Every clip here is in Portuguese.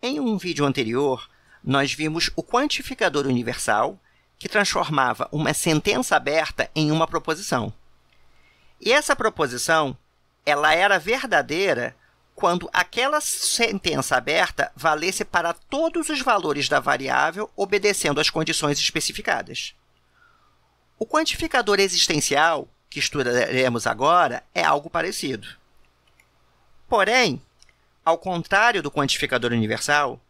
Em um vídeo anterior, nós vimos o quantificador universal, que transformava uma sentença aberta em uma proposição. E essa proposição ela era verdadeira quando aquela sentença aberta valesse para todos os valores da variável, obedecendo às condições especificadas. O quantificador existencial, que estudaremos agora, é algo parecido. Porém, ao contrário do quantificador universal,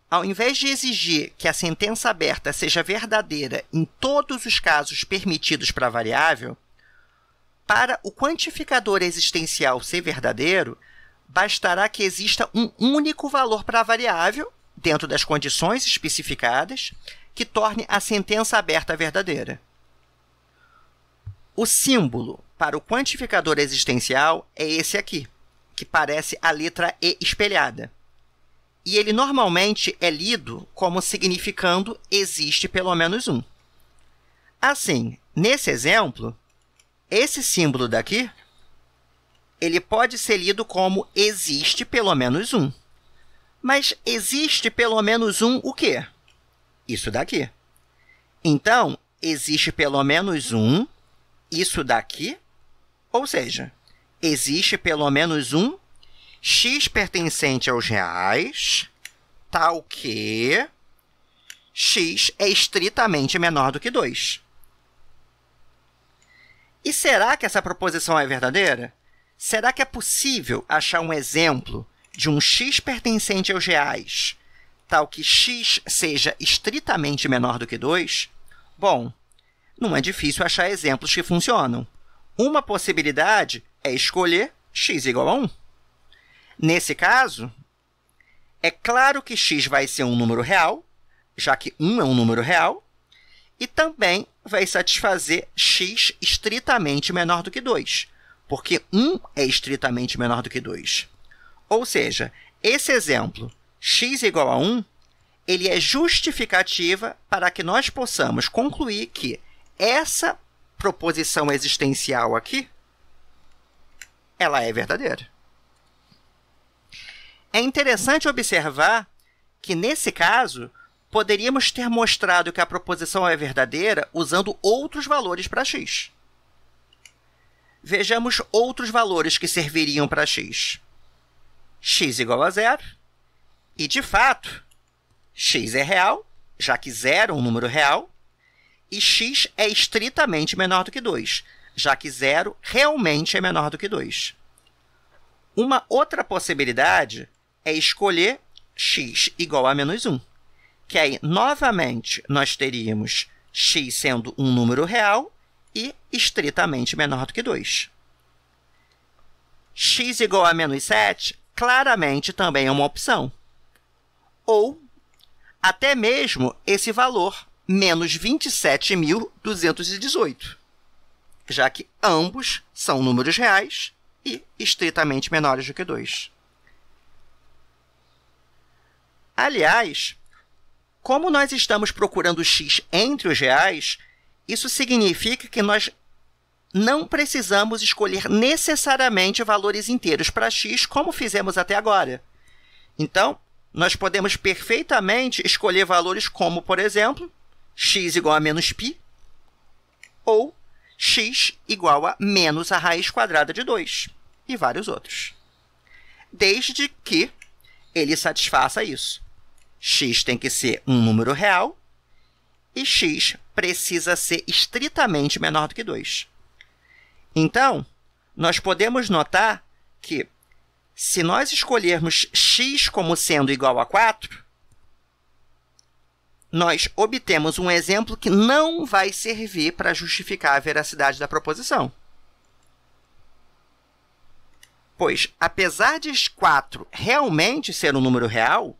ao invés de exigir que a sentença aberta seja verdadeira em todos os casos permitidos para a variável, para o quantificador existencial ser verdadeiro, bastará que exista um único valor para a variável, dentro das condições especificadas, que torne a sentença aberta verdadeira. O símbolo para o quantificador existencial é esse aqui, que parece a letra E espelhada. E ele normalmente é lido como significando existe pelo menos um. Assim, nesse exemplo, esse símbolo daqui, ele pode ser lido como existe pelo menos um. Mas existe pelo menos um o quê? Isso daqui. Então, existe pelo menos um, isso daqui, ou seja, existe pelo menos um x pertencente aos reais, tal que x é estritamente menor do que 2. E será que essa proposição é verdadeira? Será que é possível achar um exemplo de um x pertencente aos reais, tal que x seja estritamente menor do que 2? Bom, não é difícil achar exemplos que funcionam. Uma possibilidade é escolher x igual a 1. Nesse caso, é claro que x vai ser um número real, já que 1 é um número real, e também vai satisfazer x estritamente menor do que 2, porque 1 é estritamente menor do que 2. Ou seja, esse exemplo, x igual a 1, ele é justificativa para que nós possamos concluir que essa proposição existencial aqui, ela é verdadeira. É interessante observar que, nesse caso, poderíamos ter mostrado que a proposição é verdadeira usando outros valores para x. Vejamos outros valores que serviriam para x. X igual a 0. E, de fato, x é real, já que 0 é um número real, e x é estritamente menor do que 2, já que 0 realmente é menor do que 2. Uma outra possibilidade é escolher x igual a menos 1, que aí, novamente, nós teríamos x sendo um número real e estritamente menor do que 2. X igual a menos 7, claramente também é uma opção. Ou, até mesmo esse valor, menos 27.218, já que ambos são números reais e estritamente menores do que 2. Aliás, como nós estamos procurando x entre os reais, isso significa que nós não precisamos escolher necessariamente valores inteiros para x, como fizemos até agora. Então, nós podemos perfeitamente escolher valores como, por exemplo, x igual a menos π, ou x igual a menos a raiz quadrada de 2, e vários outros. Desde que ele satisfaça isso. X tem que ser um número real e x precisa ser estritamente menor do que 2. Então, nós podemos notar que, se nós escolhermos x como sendo igual a 4, nós obtemos um exemplo que não vai servir para justificar a veracidade da proposição. Pois, apesar de 4 realmente ser um número real,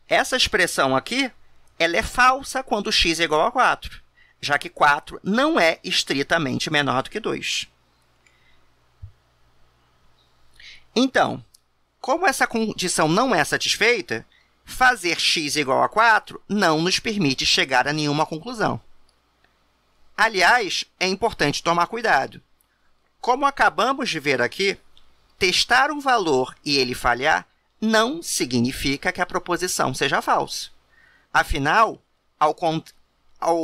essa expressão aqui ela é falsa quando x é igual a 4, já que 4 não é estritamente menor do que 2. Então, como essa condição não é satisfeita, fazer x igual a 4 não nos permite chegar a nenhuma conclusão. Aliás, é importante tomar cuidado. Como acabamos de ver aqui, testar um valor e ele falhar não significa que a proposição seja falsa. Afinal, ao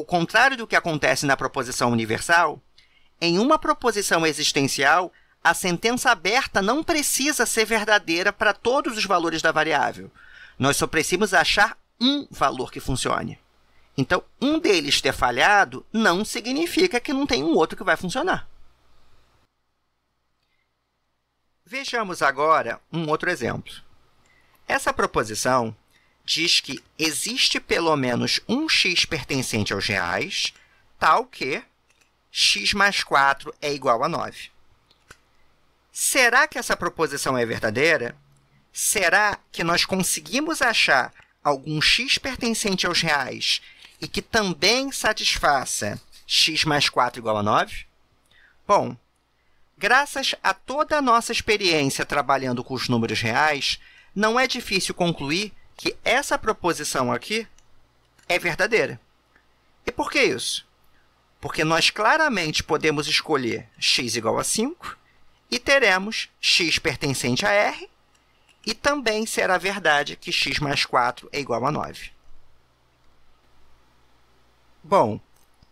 contrário do que acontece na proposição universal, em uma proposição existencial, a sentença aberta não precisa ser verdadeira para todos os valores da variável. Nós só precisamos achar um valor que funcione. Então, um deles ter falhado não significa que não tem um outro que vai funcionar. Vejamos agora um outro exemplo. Essa proposição diz que existe pelo menos um x pertencente aos reais, tal que x mais 4 é igual a 9. Será que essa proposição é verdadeira? Será que nós conseguimos achar algum x pertencente aos reais e que também satisfaça x mais 4 igual a 9? Bom, graças a toda a nossa experiência trabalhando com os números reais, não é difícil concluir que essa proposição aqui é verdadeira. E por que isso? Porque nós claramente podemos escolher x igual a 5 e teremos x pertencente a R, e também será verdade que x mais 4 é igual a 9. Bom,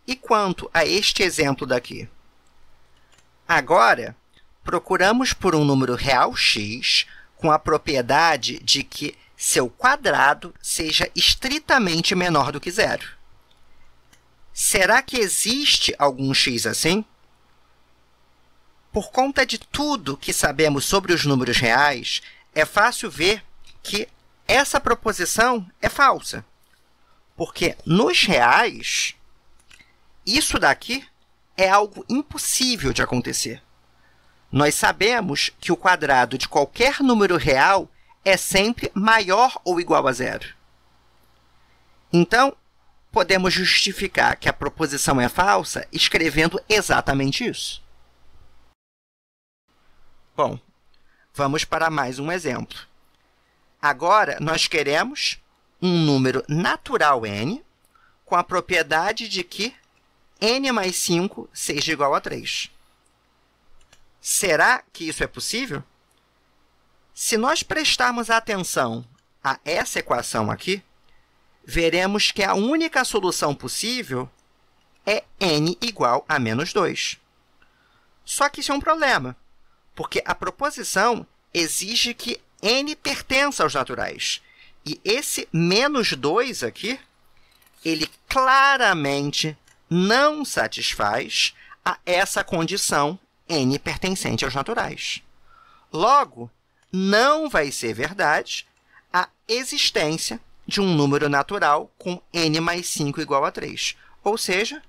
e quanto a este exemplo daqui? Agora, procuramos por um número real x com a propriedade de que seu quadrado seja estritamente menor do que zero. Será que existe algum x assim? Por conta de tudo que sabemos sobre os números reais, é fácil ver que essa proposição é falsa. Porque, nos reais, isso daqui é algo impossível de acontecer. Nós sabemos que o quadrado de qualquer número real é sempre maior ou igual a zero. Então, podemos justificar que a proposição é falsa escrevendo exatamente isso. Bom, vamos para mais um exemplo. Agora, nós queremos um número natural n com a propriedade de que n mais 5 seja igual a 3. Será que isso é possível? Se nós prestarmos atenção a essa equação aqui, veremos que a única solução possível é n igual a menos 2. Só que isso é um problema, porque a proposição exige que n pertença aos naturais. E esse menos 2 aqui, ele claramente não satisfaz a essa condição n pertencente aos naturais. Logo, não vai ser verdade a existência de um número natural com n mais 5 igual a 3. Ou seja,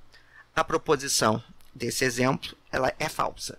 a proposição desse exemplo ela é falsa.